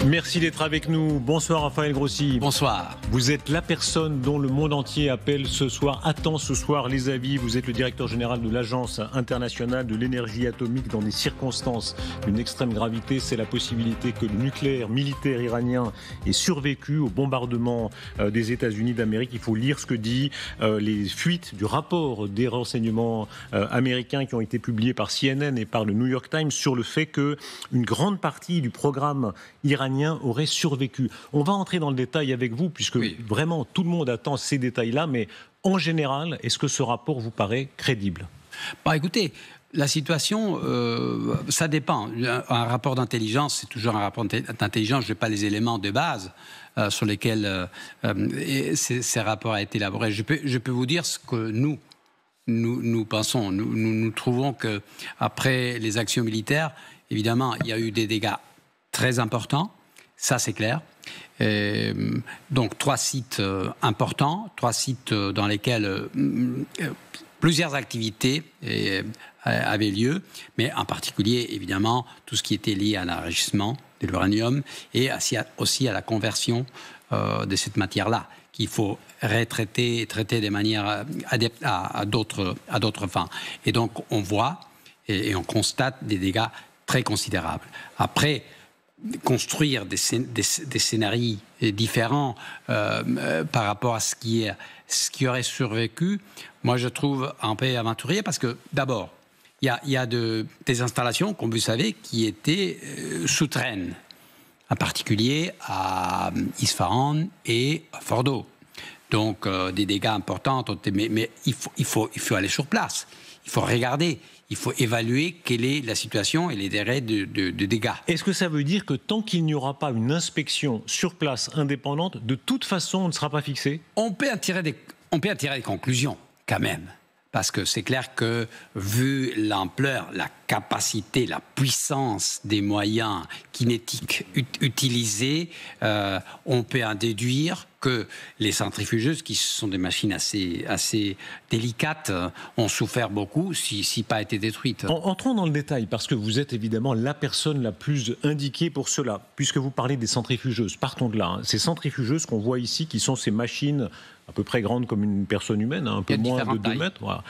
Merci d'être avec nous. Bonsoir Raphaël Grossi. Bonsoir. Vous êtes la personne dont le monde entier appelle ce soir, attend ce soir les avis. Vous êtes le directeur général de l'Agence internationale de l'énergie atomique. Dans des circonstances d'une extrême gravité, c'est la possibilité que le nucléaire militaire iranien ait survécu au bombardement des États-Unis d'Amérique. Il faut lire ce que dit les fuites du rapport des renseignements américains qui ont été publiés par CNN et par le New York Times sur le fait qu'une grande partie du programme iranien aurait survécu. On va entrer dans le détail avec vous, puisque vraiment tout le monde attend ces détails-là, mais en général, est-ce que ce rapport vous paraît crédible ? Écoutez, la situation, ça dépend. Un rapport d'intelligence, c'est toujours un rapport d'intelligence. Je n'ai pas les éléments de base sur lesquels ces rapports ont été élaborés. Je peux vous dire ce que nous pensons. Nous trouvons qu'après les actions militaires, évidemment, il y a eu des dégâts très importants. Ça, c'est clair. Donc, 3 sites importants, 3 sites dans lesquels plusieurs activités avaient lieu, mais en particulier, évidemment, tout ce qui était lié à l'enrichissement de l'uranium et aussi à la conversion de cette matière-là, qu'il faut traiter de manière adepte à d'autres fins. Et donc, on voit et on constate des dégâts très considérables. Après, construire des scénarios différents par rapport à ce qui aurait survécu, moi je trouve un peu aventurier parce que d'abord, il y a des installations, comme vous savez, qui étaient souterraines, en particulier à Isfahan et à Fordo. Donc des dégâts importants, mais il faut aller sur place, il faut regarder. Il faut évaluer quelle est la situation et les délais de dégâts. Est-ce que ça veut dire que tant qu'il n'y aura pas une inspection sur place indépendante, de toute façon, on ne sera pas fixé ? On peut en tirer des conclusions, quand même. Parce que c'est clair que, vu l'ampleur, la capacité, la puissance des moyens kinétiques utilisés, on peut en déduire que les centrifugeuses, qui sont des machines assez délicates, ont souffert beaucoup, si pas été détruites. Entrons dans le détail, parce que vous êtes évidemment la personne la plus indiquée pour cela, puisque vous parlez des centrifugeuses. Partons de là. Ces centrifugeuses qu'on voit ici, qui sont ces machines à peu près grandes comme une personne humaine, un peu moins de 2 mètres. Voilà.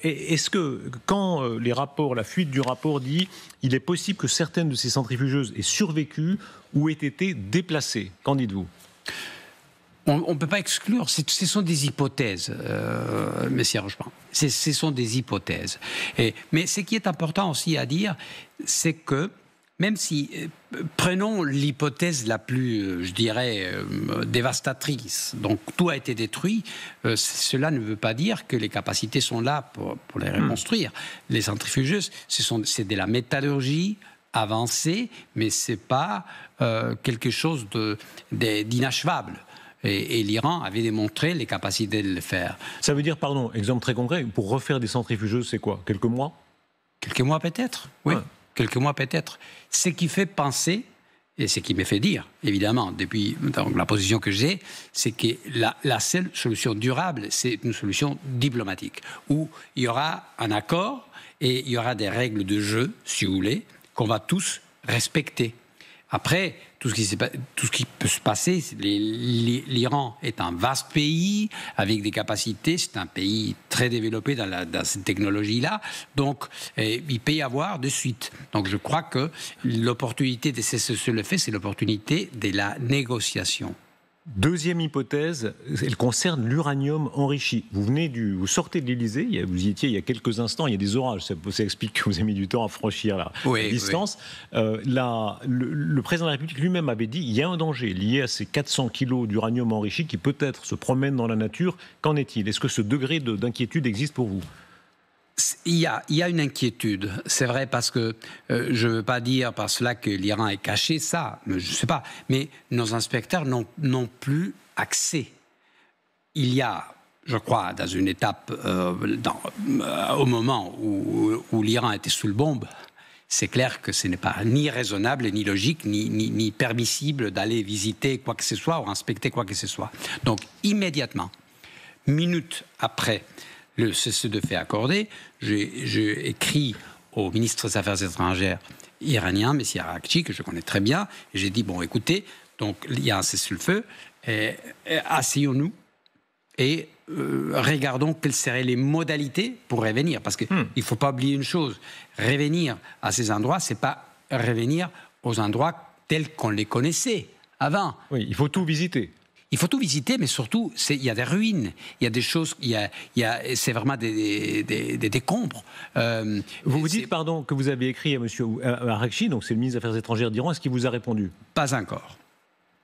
Est-ce que, quand la fuite du rapport dit il est possible que certaines de ces centrifugeuses aient survécu ou aient été déplacées, qu'en dites-vous ? On ne peut pas exclure, ce sont des hypothèses, Messieurs Rochepin. Ce sont des hypothèses. Mais ce qui est important aussi à dire, c'est que, même si, prenons l'hypothèse la plus, je dirais, dévastatrice, donc tout a été détruit, cela ne veut pas dire que les capacités sont là pour les reconstruire. Les centrifugeuses, c'est de la métallurgie avancée, mais ce n'est pas quelque chose d'inachevable. Et l'Iran avait démontré les capacités de le faire. Ça veut dire, pardon, exemple très concret, pour refaire des centrifugeuses, c'est quoi ? Quelques mois ? Quelques mois peut-être, oui. Ouais. Quelques mois peut-être. Ce qui fait penser, et ce qui me fait dire, évidemment, depuis donc, la position que j'ai, c'est que la seule solution durable, c'est une solution diplomatique, où il y aura un accord et il y aura des règles de jeu, si vous voulez, qu'on va tous respecter. Après, tout ce qui peut se passer, l'Iran est un vaste pays avec des capacités, c'est un pays très développé dans cette technologie-là, donc il peut y avoir de suite. Donc je crois que l'opportunité de cesser le fait, c'est l'opportunité de la négociation. Deuxième hypothèse, elle concerne l'uranium enrichi. Vous sortez de l'Élysée, vous y étiez il y a quelques instants, il y a des orages, ça explique que vous avez mis du temps à franchir la distance. Oui. Le président de la République lui-même avait dit qu'il y a un danger lié à ces 400 kilos d'uranium enrichi qui peut-être se promènent dans la nature. Qu'en est-il ? Est-ce que ce degré d'inquiétude existe pour vous ? Il y a une inquiétude, c'est vrai, parce que je ne veux pas dire par cela que l'Iran est caché, ça, je ne sais pas, mais nos inspecteurs n'ont plus accès. Il y a, je crois, dans une étape, au moment où l'Iran était sous le bombe, c'est clair que ce n'est pas ni raisonnable, ni logique, ni permissible d'aller visiter quoi que ce soit ou inspecter quoi que ce soit. Donc, immédiatement, minutes après le cessez-le-feu accordé, j'ai écrit au ministre des Affaires étrangères iranien, M. Araghchi, que je connais très bien. Et j'ai dit, bon, écoutez, donc il y a un cessez-le-feu, asseyons-nous et regardons quelles seraient les modalités pour revenir. Parce qu'il ne faut pas oublier une chose, revenir à ces endroits, ce n'est pas revenir aux endroits tels qu'on les connaissait avant. Oui, il faut tout visiter. Il faut tout visiter, mais surtout, il y a des ruines, il y a des choses, c'est vraiment des décombres. Vous vous dites, pardon, que vous avez écrit à M. Araghchi, donc c'est le ministre des Affaires étrangères d'Iran, est-ce qu'il vous a répondu? Pas encore.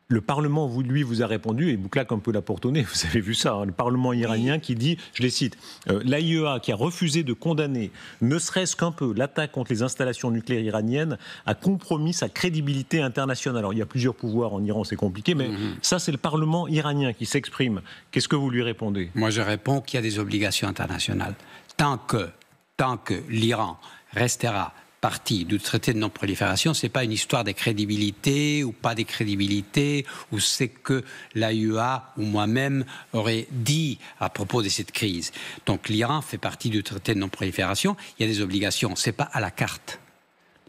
Le Parlement, lui, vous a répondu, et vous claque un peu la porte au nez, vous avez vu ça, hein, le Parlement iranien qui dit, je les cite, l'AIEA qui a refusé de condamner, ne serait-ce qu'un peu, l'attaque contre les installations nucléaires iraniennes, a compromis sa crédibilité internationale. Alors, il y a plusieurs pouvoirs en Iran, c'est compliqué, mais ça, c'est le Parlement iranien qui s'exprime. Qu'est-ce que vous lui répondez? Moi, je réponds qu'il y a des obligations internationales. Tant que l'Iran restera partie du traité de non-prolifération, ce n'est pas une histoire de crédibilité ou pas de crédibilité, ou c'est que l'AIEA ou moi-même aurait dit à propos de cette crise. Donc l'Iran fait partie du traité de non-prolifération, il y a des obligations, ce n'est pas à la carte.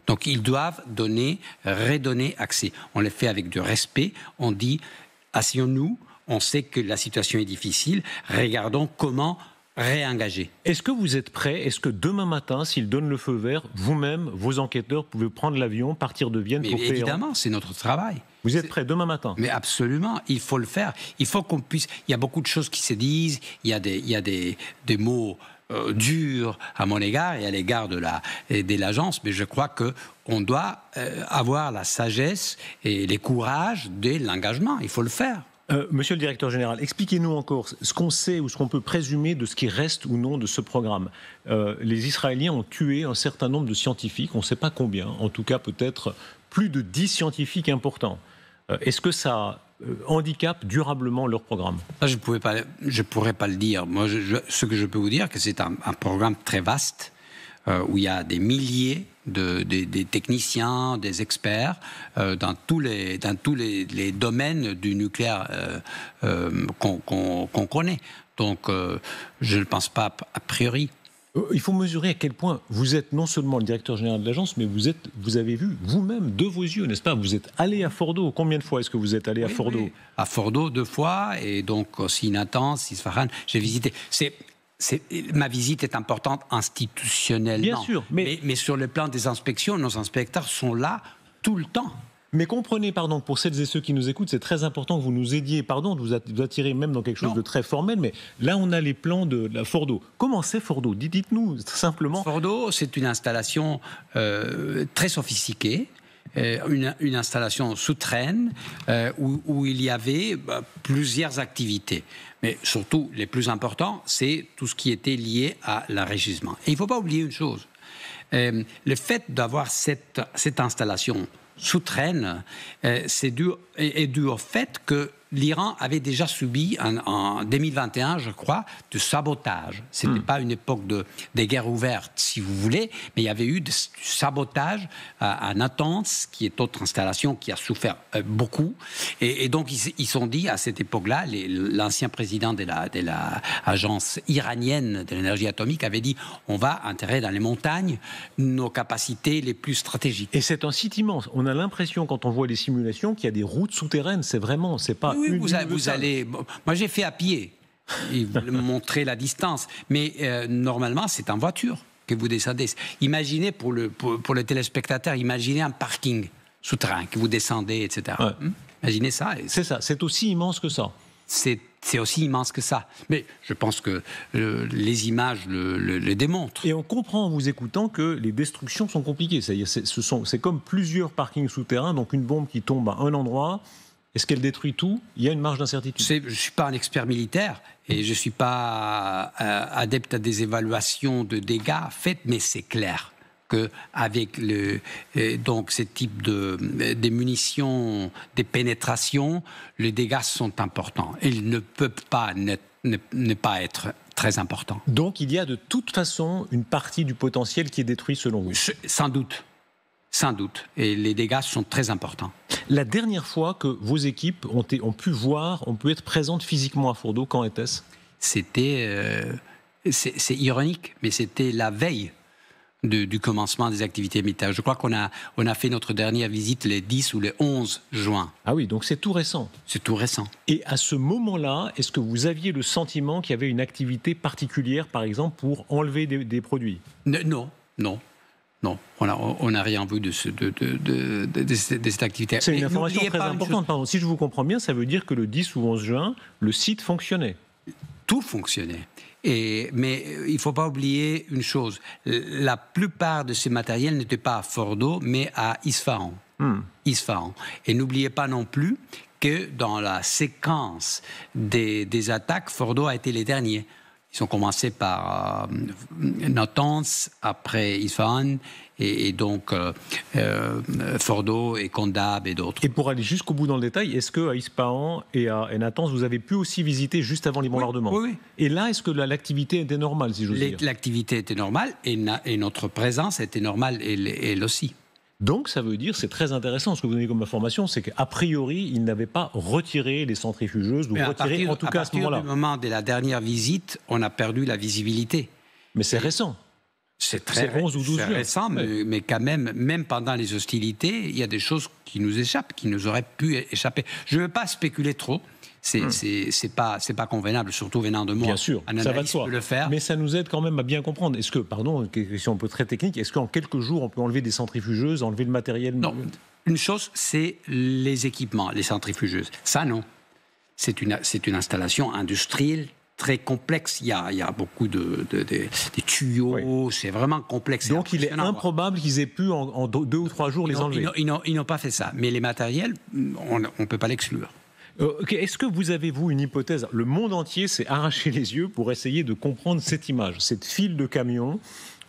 Donc ils doivent redonner accès. On le fait avec du respect, on dit, asseyons-nous, on sait que la situation est difficile, regardons comment réengager. Est-ce que vous êtes prêt? Est-ce que demain matin, s'il donne le feu vert, vous-même, vos enquêteurs, pouvez prendre l'avion, partir de Vienne pour Téhéran? Évidemment, c'est notre travail. Vous êtes prêt demain matin? Mais absolument, il faut le faire. Il faut qu'on puisse... Il y a beaucoup de choses qui se disent, il y a des mots durs à mon égard et à l'égard de l'agence, mais je crois qu'on doit avoir la sagesse et le courage de l'engagement. Il faut le faire. Monsieur le directeur général, expliquez-nous encore ce qu'on sait ou ce qu'on peut présumer de ce qui reste ou non de ce programme. Les Israéliens ont tué un certain nombre de scientifiques, on ne sait pas combien, en tout cas peut-être plus de 10 scientifiques importants. Est-ce que ça handicape durablement leur programme? Ça, je ne pourrais pas le dire. Moi, ce que je peux vous dire, que c'est un programme très vaste, où il y a des milliers des techniciens, des experts dans tous les domaines du nucléaire qu'on connaît. Donc, je ne pense pas a priori. Il faut mesurer à quel point vous êtes non seulement le directeur général de l'agence, mais vous avez vu vous-même de vos yeux, n'est-ce pas? Vous êtes allé à Fordo. Combien de fois est-ce que vous êtes allé à Fordo? Oui. À Fordo 2 fois, et donc aussi Natanz, Isfahan, j'ai visité. Ma visite est importante institutionnellement. Bien sûr, mais sur le plan des inspections, nos inspecteurs sont là tout le temps. Mais comprenez, pardon, pour celles et ceux qui nous écoutent, c'est très important que vous nous aidiez, pardon, de vous attirer même dans quelque chose de très formel, mais là on a les plans de la Fordo. Comment c'est Fordo? Dites-nous simplement. Fordo, c'est une installation très sophistiquée. Une installation souterraine où il y avait plusieurs activités. Mais surtout, les plus importants, c'est tout ce qui était lié à l'enrichissement. Et il ne faut pas oublier une chose. Le fait d'avoir cette installation souterraine est dû au fait que l'Iran avait déjà subi en 2021, je crois, du sabotage. Ce n'était pas une époque des guerres ouvertes, si vous voulez, mais il y avait eu du sabotage à Natanz, qui est autre installation qui a souffert beaucoup. Et donc, ils sont dit, à cette époque-là, l'ancien président de l'agence iranienne de l'énergie atomique avait dit, on va enterrer dans les montagnes nos capacités les plus stratégiques. Et c'est un site immense. On a l'impression, quand on voit les simulations, qu'il y a des routes souterraines. C'est pas... Oui, vous allez... Moi, j'ai fait à pied. Il me montrer la distance. Mais normalement, c'est en voiture que vous descendez. Imaginez, pour le téléspectateur, imaginez un parking souterrain, que vous descendez, etc. Ouais. Imaginez ça. C'est ça, c'est aussi immense que ça. C'est aussi immense que ça. Mais je pense que les images le démontrent. Et on comprend en vous écoutant que les destructions sont compliquées. C'est-à-dire, c'est comme plusieurs parkings souterrains, donc une bombe qui tombe à un endroit... Est-ce qu'elle détruit tout? Il y a une marge d'incertitude. Je ne suis pas un expert militaire et je ne suis pas adepte à des évaluations de dégâts faites, mais c'est clair qu'avec donc ce type de munitions, des pénétrations, les dégâts sont importants. Ils ne peuvent pas ne pas être très importants. Donc il y a de toute façon une partie du potentiel qui est détruit selon vous? Sans doute. Sans doute. Et les dégâts sont très importants. La dernière fois que vos équipes ont pu être présentes physiquement à Fordo, quand était-ce? C'est ironique, mais c'était la veille du commencement des activités militaires. Je crois qu'on a fait notre dernière visite les 10 ou les 11 juin. Ah oui, donc c'est tout récent. C'est tout récent. Et à ce moment-là, est-ce que vous aviez le sentiment qu'il y avait une activité particulière, par exemple, pour enlever des produits ? Non. On n'a rien vu de cette activité. C'est une information très importante. Pardon. Si je vous comprends bien, ça veut dire que le 10 ou 11 juin, le site fonctionnait. Tout fonctionnait. Mais il ne faut pas oublier une chose. La plupart de ces matériels n'étaient pas à Fordo, mais à Isfahan. Isfahan. Et n'oubliez pas non plus que dans la séquence des attaques, Fordo a été les derniers. Ils ont commencé par Natanz, après Isfahan, et donc Fordo et Kondab et d'autres. Et pour aller jusqu'au bout dans le détail, est-ce qu'à Isfahan et à Natanz, vous avez pu aussi visiter juste avant les bombardements ? Oui. Et là, est-ce que l'activité était normale, si j'ose dire ? L'activité était normale et notre présence était normale, elle aussi. Donc, ça veut dire, c'est très intéressant, ce que vous donnez comme information, c'est qu'a priori, ils n'avaient pas retiré les centrifugeuses, ou retiré, en tout cas à ce moment-là. À partir du moment de la dernière visite, on a perdu la visibilité. Mais c'est récent. C'est très 11 ou 12 jours. récent, mais quand même pendant les hostilités, il y a des choses qui nous échappent, qui nous auraient pu échapper. Je ne veux pas spéculer trop. C'est pas convenable, surtout venant de moi. Bien sûr, ça va de soi. Le faire. Mais ça nous aide quand même à bien comprendre. Est-ce que, pardon, une question un peu très technique, est-ce qu'en quelques jours, on peut enlever des centrifugeuses, enlever le matériel ? Non. Une chose, c'est les équipements, les centrifugeuses. Ça, non. C'est une installation industrielle très complexe. Il y a beaucoup de tuyaux. Oui. C'est vraiment complexe. Donc, il est improbable qu'ils aient pu, en 2 ou 3 jours, les enlever. Ils n'ont pas fait ça. Mais les matériels, on ne peut pas l'exclure. Est-ce que vous avez, vous, une hypothèse ? Le monde entier s'est arraché les yeux pour essayer de comprendre cette image, cette file de camions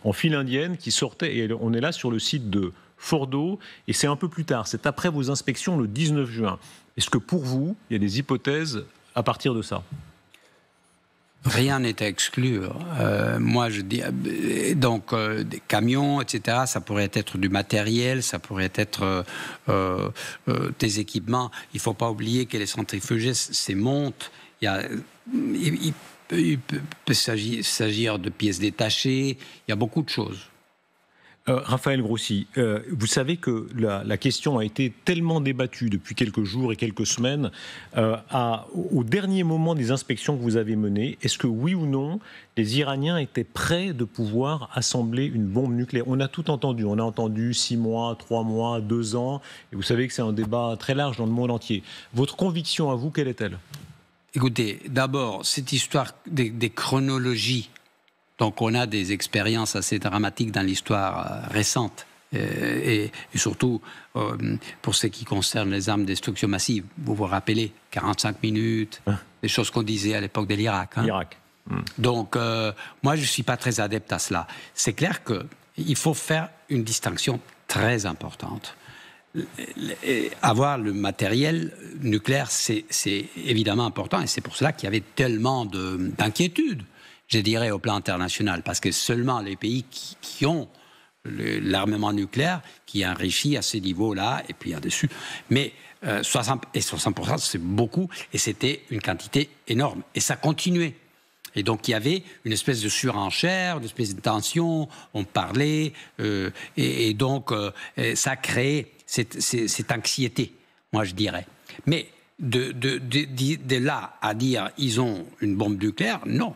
en file indienne qui sortait, et on est là sur le site de Fordo, et c'est un peu plus tard, c'est après vos inspections le 19 juin. Est-ce que pour vous, il y a des hypothèses à partir de ça ? Rien n'est à exclure. Moi, je dis donc des camions, etc. Ça pourrait être du matériel, ça pourrait être des équipements. Il ne faut pas oublier que les centrifugeuses, c'est monte. Il peut s'agir de pièces détachées. Il y a beaucoup de choses. Raphaël Grossi, vous savez que la question a été tellement débattue depuis quelques jours et quelques semaines, au dernier moment des inspections que vous avez menées, est-ce que oui ou non, les Iraniens étaient prêts de pouvoir assembler une bombe nucléaire ? On a tout entendu, on a entendu 6 mois, 3 mois, 2 ans, et vous savez que c'est un débat très large dans le monde entier. Votre conviction à vous, quelle est-elle ? Écoutez, d'abord, cette histoire des chronologies. Donc on a des expériences assez dramatiques dans l'histoire récente. Et surtout pour ce qui concerne les armes de destruction massive. Vous vous rappelez, 45 minutes, des choses qu'on disait à l'époque de l'Irak. L'Irak. Donc moi je ne suis pas très adepte à cela. C'est clair qu'il faut faire une distinction très importante. Avoir le matériel nucléaire, c'est évidemment important, et c'est pour cela qu'il y avait tellement d'inquiétudes, je dirais, au plan international, parce que seulement les pays qui ont l'armement nucléaire, qui enrichit à ces niveaux-là, et puis là-dessus. Mais 60%, c'est beaucoup, et c'était une quantité énorme. Et ça continuait. Et donc, il y avait une espèce de surenchère, une espèce de tension, on parlait, et donc, ça créait cette anxiété, moi, je dirais. Mais de là à dire ils ont une bombe nucléaire, non.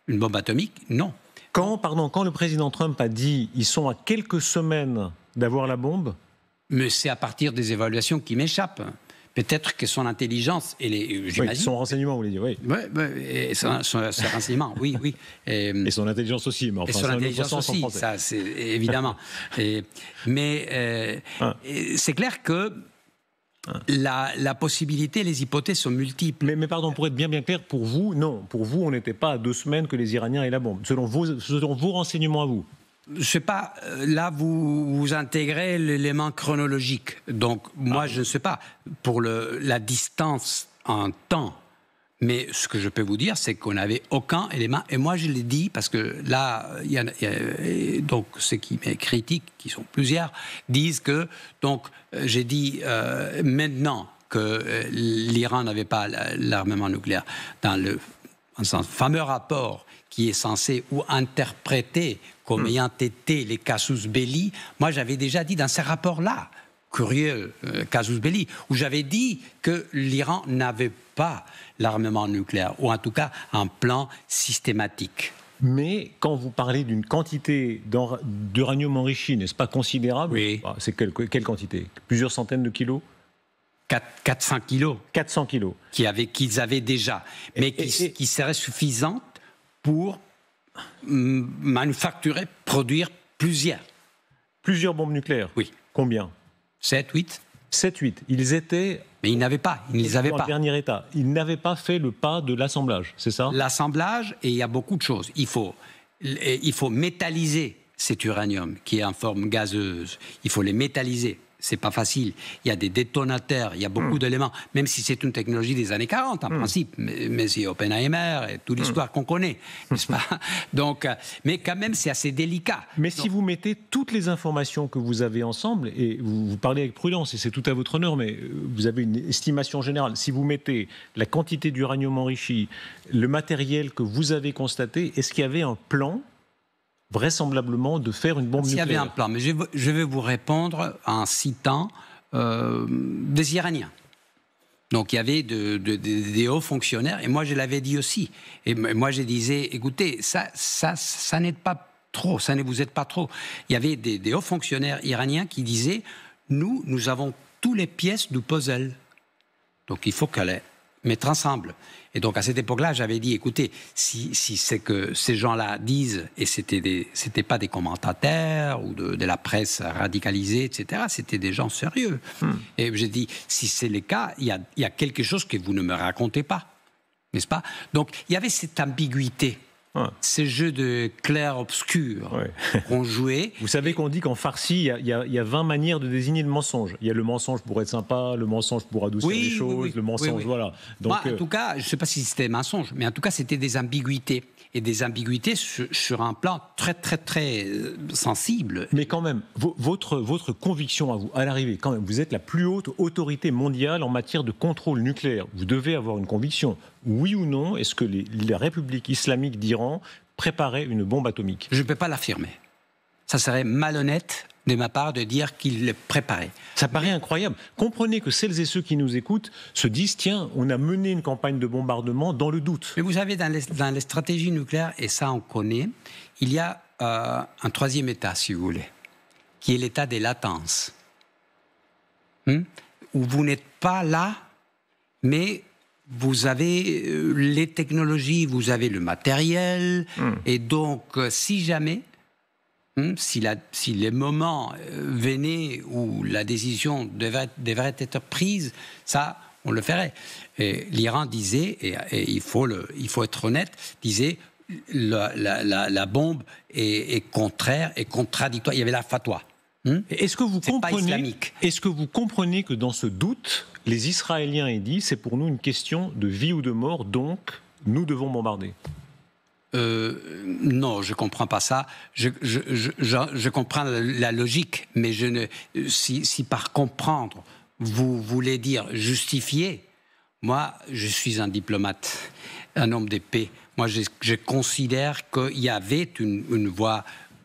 Une bombe atomique, non. Quand le président Trump a dit ils sont à quelques semaines d'avoir la bombe ? Mais c'est à partir des évaluations qui m'échappent. Peut-être que son intelligence, j'imagine... son renseignement, vous voulez dire, oui. Oui, et son renseignement, oui. Et son intelligence aussi. Mais enfin, et son intelligence aussi, ça, c'est évidemment. Mais c'est clair que la possibilité, les hypothèses sont multiples. Mais pardon, pour être bien clair, pour vous, non. Pour vous, on n'était pas à 2 semaines que les Iraniens aient la bombe. Selon vos renseignements à vous. Je ne sais pas, là vous intégrez l'élément chronologique. Donc moi je ne sais pas, pour la distance en temps. Mais ce que je peux vous dire, c'est qu'on n'avait aucun élément. Et moi je l'ai dit, parce que là, il y a donc ceux qui me critiquent, qui sont plusieurs, disent que, donc j'ai dit maintenant que l'Iran n'avait pas l'armement nucléaire en un fameux rapport qui est censé ou interpréter comme ayant été les casus belli, moi j'avais déjà dit dans ces rapports-là, curieux casus belli, où j'avais dit que l'Iran n'avait pas l'armement nucléaire, ou en tout cas un plan systématique. Mais quand vous parlez d'une quantité d'uranium enrichi, n'est-ce pas considérable? Oui. C'est quelle quantité? Plusieurs centaines de kilos? 400 kilos. 400 kilos. Qu'ils avaient déjà, mais qui seraient suffisantes pour manufacturer, produire plusieurs. Plusieurs bombes nucléaires? Oui. Combien? 7, 8. 7, 8. Ils étaient... Mais ils n'avaient pas, ils ne les avaient pas. En dernier état. Ils n'avaient pas fait le pas de l'assemblage, c'est ça? L'assemblage, et il y a beaucoup de choses. Il faut métalliser cet uranium qui est en forme gazeuse. Il faut les métalliser. C'est pas facile. Il y a des détonateurs, il y a beaucoup d'éléments, même si c'est une technologie des années 40 en principe, mais c'est Oppenheimer et toute l'histoire qu'on connaît, n'est-ce pas? Donc, mais quand même, c'est assez délicat. Mais si vous mettez toutes les informations que vous avez ensemble, et vous parlez avec prudence, et c'est tout à votre honneur, mais vous avez une estimation générale, si vous mettez la quantité d'uranium enrichi, le matériel que vous avez constaté, est-ce qu'il y avait un plan vraisemblablement de faire une bombe nucléaire? S'il y avait un plan, mais je vais vous répondre en citant des Iraniens. Donc il y avait des hauts fonctionnaires, et moi je l'avais dit aussi. Et moi je disais, écoutez, ça n'aide pas trop, ça ne vous aide pas trop. Il y avait des hauts fonctionnaires iraniens qui disaient, nous avons toutes les pièces du puzzle. Donc il faut qu'elle les mettre ensemble. Et donc à cette époque-là, j'avais dit, écoutez, si c'est que ces gens-là disent, et c'était pas des commentateurs ou de la presse radicalisée, etc., c'était des gens sérieux. Et j'ai dit, si c'est le cas, il y a quelque chose que vous ne me racontez pas, n'est-ce pas? Donc il y avait cette ambiguïté. Ces jeux de clair-obscur qu'on jouait. Vous savez qu'on dit qu'en farsi, il y a 20 manières de désigner le mensonge. Il y a le mensonge pour être sympa, le mensonge pour adoucir les choses, le mensonge, voilà. Donc, moi, en tout cas, je ne sais pas si c'était mensonge, mais en tout cas, c'était des ambiguïtés. Et des ambiguïtés sur un plan très, très, très sensible. Mais quand même, votre conviction à vous, à l'arrivée, quand même, vous êtes la plus haute autorité mondiale en matière de contrôle nucléaire. Vous devez avoir une conviction. Oui ou non, est-ce que la République islamique d'Iran préparait une bombe atomique? Je ne peux pas l'affirmer. Ça serait malhonnête de ma part de dire qu'il le préparait. Ça paraît incroyable. Comprenez que celles et ceux qui nous écoutent se disent, tiens, on a mené une campagne de bombardement dans le doute. Mais vous savez, dans les stratégies nucléaires, et ça on connaît, il y a un troisième état, si vous voulez, qui est l'état des latences. Où vous n'êtes pas là, mais vous avez les technologies, vous avez le matériel, et donc si jamais, si les moments venaient où la décision devrait être prise, ça, on le ferait. Et l'Iran disait, et il faut être honnête, disait la bombe est contraire et contradictoire. Il y avait la fatwa. Est-ce que vous comprenez que dans ce doute, les Israéliens aient dit, c'est pour nous une question de vie ou de mort, donc nous devons bombarder? Non, je comprends pas ça. Je comprends la logique, mais si par comprendre vous voulez dire justifier, moi je suis un diplomate, un homme de paix. Moi je considère qu'il y avait une voie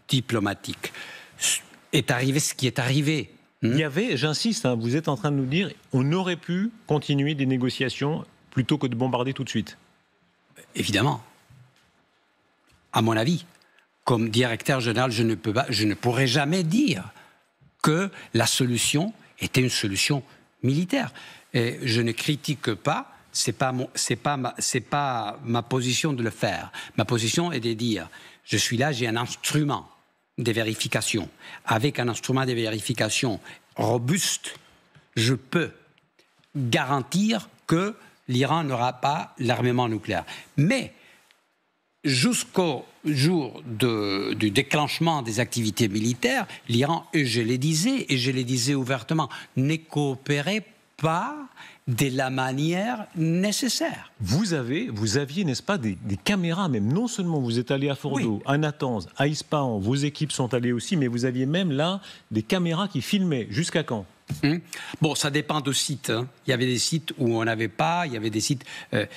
diplomatique. Est arrivé ce qui est arrivé. Il y avait, j'insiste, vous êtes en train de nous dire, on aurait pu continuer des négociations plutôt que de bombarder tout de suite. Évidemment. À mon avis, comme directeur général, je ne pourrais jamais dire que la solution était une solution militaire. Et je ne critique pas, c'est pas ma position de le faire. Ma position est de dire, je suis là, j'ai un instrument de vérification. Avec un instrument de vérification robuste, je peux garantir que l'Iran n'aura pas l'armement nucléaire. Mais jusqu'au jour du déclenchement des activités militaires, l'Iran, et je le disais ouvertement, ne coopérait pas de la manière nécessaire. Vous aviez, n'est-ce pas, des caméras, même non seulement vous êtes allé à Fordo, à Natanz, à Ispahan, vos équipes sont allées aussi, mais vous aviez même là des caméras qui filmaient. Jusqu'à quand? Bon, ça dépend de sites. Hein. Il y avait des sites où on n'avait pas, il y avait des sites...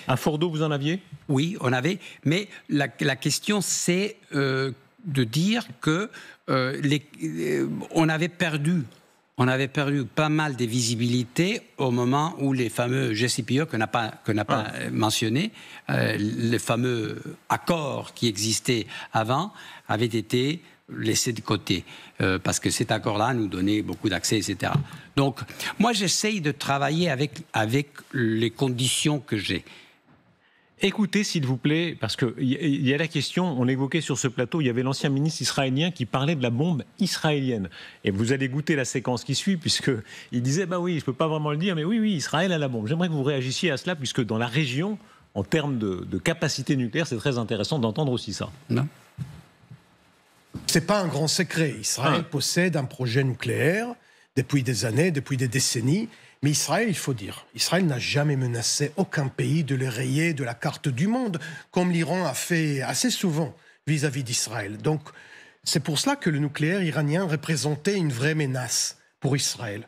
À Fordo, vous en aviez ? Oui, on avait. Mais la question, c'est de dire que on avait perdu pas mal de visibilité au moment où les fameux GCPO, qu'on n'a pas mentionné, les fameux accords qui existaient avant, avaient été laissés de côté, parce que cet accord-là nous donnait beaucoup d'accès, etc. Donc, moi, j'essaye de travailler avec les conditions que j'ai. Écoutez, s'il vous plaît, parce qu'il y a la question, on l'évoquait sur ce plateau, il y avait l'ancien ministre israélien qui parlait de la bombe israélienne. Et vous allez goûter la séquence qui suit, puisqu'il disait, bah oui, je ne peux pas vraiment le dire, mais oui, Israël a la bombe. J'aimerais que vous réagissiez à cela, puisque dans la région, en termes de capacité nucléaire, c'est très intéressant d'entendre aussi ça. Non. C'est pas un grand secret. Israël possède un projet nucléaire depuis des années, depuis des décennies. Mais Israël, il faut dire, Israël n'a jamais menacé aucun pays de le rayer de la carte du monde, comme l'Iran a fait assez souvent vis-à-vis d'Israël. Donc, c'est pour cela que le nucléaire iranien représentait une vraie menace pour Israël.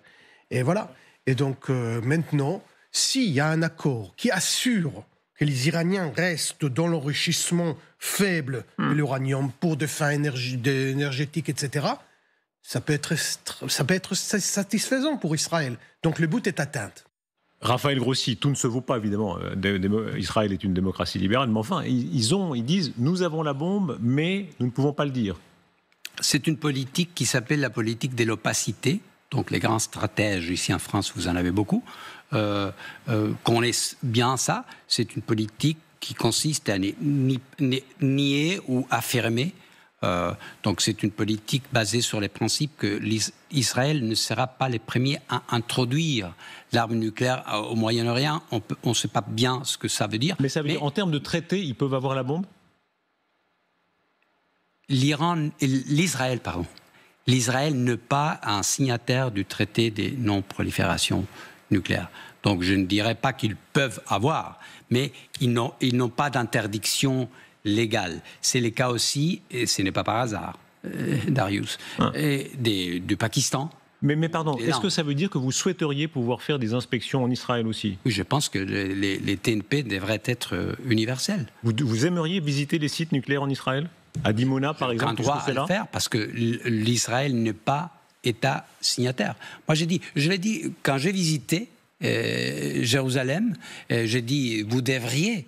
Et voilà. Et donc, maintenant, s'il y a un accord qui assure que les Iraniens restent dans l'enrichissement faible de l'uranium pour des fins énergétiques, etc., ça peut être satisfaisant pour Israël. Donc le but est atteint. Raphaël Grossi, tout ne se vaut pas, évidemment. Israël est une démocratie libérale, mais enfin, ils disent « nous avons la bombe, mais nous ne pouvons pas le dire ». C'est une politique qui s'appelle la politique de l'opacité. Donc les grands stratèges, ici en France, vous en avez beaucoup, connaissent bien ça. C'est une politique qui consiste à nier ou affirmer. Donc c'est une politique basée sur les principes que Israël ne sera pas les premiers à introduire l'arme nucléaire au Moyen-Orient. On ne sait pas bien ce que ça veut dire. Mais ça veut dire, en termes de traité, ils peuvent avoir la bombe ? L'Israël n'est pas un signataire du traité de non-prolifération nucléaire. Donc je ne dirais pas qu'ils peuvent avoir, mais ils n'ont pas d'interdiction légale. C'est le cas aussi, et ce n'est pas par hasard, Darius, du Pakistan. Mais pardon, est-ce que ça veut dire que vous souhaiteriez pouvoir faire des inspections en Israël aussi ? Oui, je pense que les TNP devraient être universels. Vous aimeriez visiter les sites nucléaires en Israël ? À Dimona, par exemple, puisque c'est là ? Un droit à le faire, parce que l'Israël n'est pas État signataire. Moi, je l'ai dit, quand j'ai visité Jérusalem, j'ai dit, vous devriez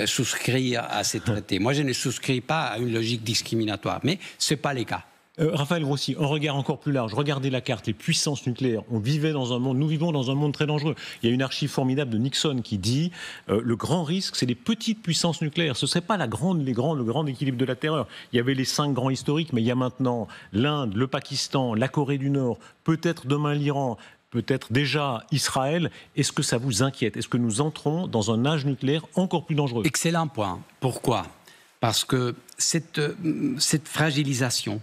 souscrire à ces traités. Moi, je ne souscris pas à une logique discriminatoire, mais ce n'est pas le cas. Raphaël Grossi, un regard encore plus large. Regardez la carte, les puissances nucléaires. Nous vivons dans un monde très dangereux. Il y a une archive formidable de Nixon qui dit le grand risque, c'est les petites puissances nucléaires. Ce ne serait pas le grand équilibre de la terreur. Il y avait les 5 grands historiques, mais il y a maintenant l'Inde, le Pakistan, la Corée du Nord, peut-être demain l'Iran, peut-être déjà Israël. Est-ce que ça vous inquiète ? Est-ce que nous entrons dans un âge nucléaire encore plus dangereux ? Excellent point. Pourquoi ? Parce que cette fragilisation,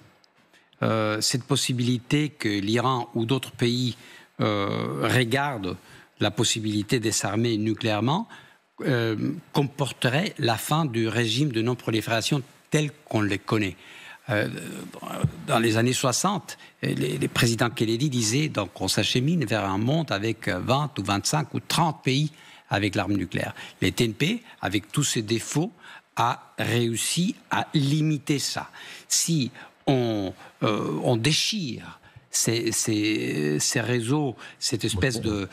cette possibilité que l'Iran ou d'autres pays regardent la possibilité de s'armer nucléairement comporterait la fin du régime de non-prolifération tel qu'on le connaît. Dans les années 60, les présidents Kennedy disaient donc on s'achemine vers un monde avec 20 ou 25 ou 30 pays avec l'arme nucléaire. Les TNP, avec tous ses défauts, a réussi à limiter ça. Si on déchire ces réseaux, cette espèce de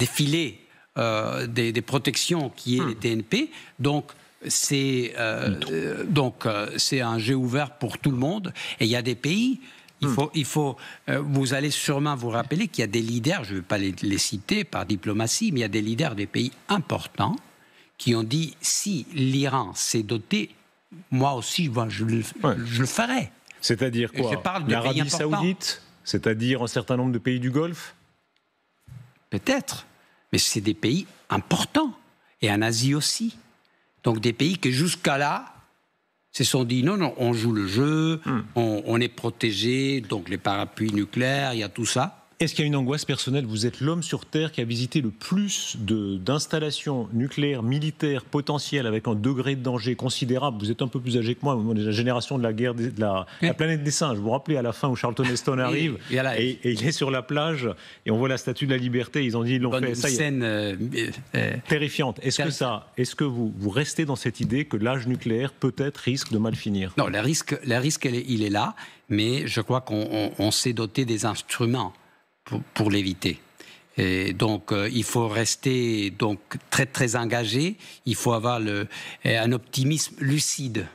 filets, des protections qui est les TNP, donc c'est un jeu ouvert pour tout le monde. Et il y a des pays, vous allez sûrement vous rappeler qu'il y a des leaders, je ne vais pas les citer par diplomatie, mais il y a des leaders des pays importants qui ont dit si l'Iran s'est doté, moi aussi je le ferai. C'est-à-dire quoi ? Je parle de l'Arabie Saoudite, c'est-à-dire un certain nombre de pays du Golfe ? Peut-être, mais c'est des pays importants, et en Asie aussi. Donc des pays que jusqu'à là se sont dit non, on joue le jeu, on est protégé, donc les parapluies nucléaires, il y a tout ça. Est-ce qu'il y a une angoisse personnelle? Vous êtes l'homme sur Terre qui a visité le plus d'installations nucléaires militaires potentielles avec un degré de danger considérable. Vous êtes un peu plus âgé que moi de la génération de la guerre de la planète des singes. Vous vous rappelez à la fin où Charlton Heston arrive et il est sur la plage et on voit la Statue de la Liberté. Ils ont dit, ils l'ont fait. Ça, scène terrifiante. Est-ce que vous restez dans cette idée que l'âge nucléaire peut-être risque de mal finir? Non, le risque il est là, mais je crois qu'on s'est doté des instruments pour l'éviter. Et donc, il faut rester donc très, très engagé. Il faut avoir un optimisme lucide